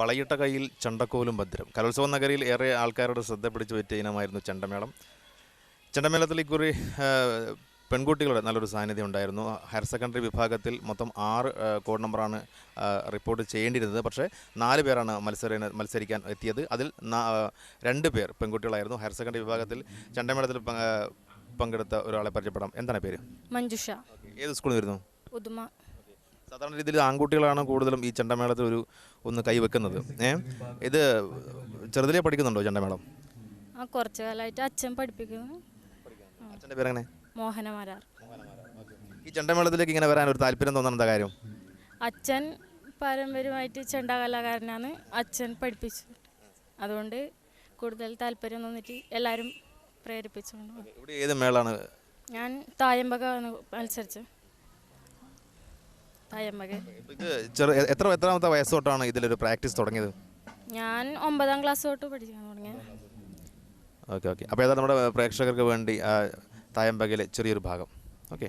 വളയിട്ട കയ്യിൽ ചെണ്ടക്കോലും ഭദ്രം. കലോത്സവ നഗരിയിൽ ഏറെ ആൾക്കാരുടെ ശ്രദ്ധ പിടിച്ചു പറ്റിയ ഇനമായിരുന്നു ചെണ്ടമേളം. ചെണ്ടമേളത്തിൽ ഇക്കുറി പെൺകുട്ടികളുടെ നല്ലൊരു സാന്നിധ്യം ഉണ്ടായിരുന്നു. ഹയർ സെക്കൻഡറി വിഭാഗത്തിൽ മൊത്തം 6 കോഡ് നമ്പറാണ് റിപ്പോർട്ട് ചെയ്യേണ്ടിയിരുന്നത്. പക്ഷേ 4 പേരാണ് മത്സരിക്കാൻ എത്തിയത്. അതിൽ 2 പേർ പെൺകുട്ടികളായിരുന്നു. ഹയർ സെക്കൻഡറി വിഭാഗത്തിൽ ചെണ്ടമേളത്തിൽ പങ്കെടുത്ത ഒരാളെ പരിചയപ്പെടാം. എന്താണ് പേര്? മഞ്ജുഷ. ഏത് സ്കൂളിൽ വരുന്നു? ഉദുമ. സാധാരണ രീതിയിൽ ആൺകുട്ടികളാണ് കൂടുതലും ഈ ചെണ്ടമേളത്തിൽ ഒന്ന് കൈവെക്കുന്നത്. ഇത് ചെറുതിലേ പഠിക്കുന്നുണ്ടോ ചെണ്ടമേളം? കുറച്ചു കാലമായിട്ട് അച്ഛൻ പഠിപ്പിക്കുന്നു. അച്ഛൻ്റെ പേരെങ്ങനെ? മോഹനമാരാർ. ഈ ചെണ്ടമേളത്തിലേക്ക് ഇങ്ങനെ വരാൻ ഒരു താല്പര്യം തോന്നാൻ എന്താ കാര്യം? അച്ഛൻ പാരമ്പര്യമായിട്ട് ചെണ്ട കലാകാരനാണ്. അച്ഛൻ പഠിപ്പിച്ചു. അതുകൊണ്ട് കൂടുതൽ താല്പര്യം തോന്നിട്ട് എല്ലാവരും പ്രേരിപ്പിച്ചുകൊണ്ട്. ഇവിടെ ഏത് മേളാണ്? ഞാൻ തായമ്പക മത്സരിച്ചു. തായമ്പക. എത്രാമത്തെ വയസ്സ് തൊട്ടാണ് ഇതിലൊരു പ്രാക്ടീസ് തുടങ്ങിയത്? ഞാൻ 9ാം ക്ലാസ് തൊട്ട് പഠിക്കാൻ തുടങ്ങിയത്. ഓക്കെ. അപ്പോൾ ഏതാ നമ്മുടെ പ്രേക്ഷകർക്ക് വേണ്ടി തായമ്പകയിലെ ചെറിയൊരു ഭാഗം. ഓക്കെ.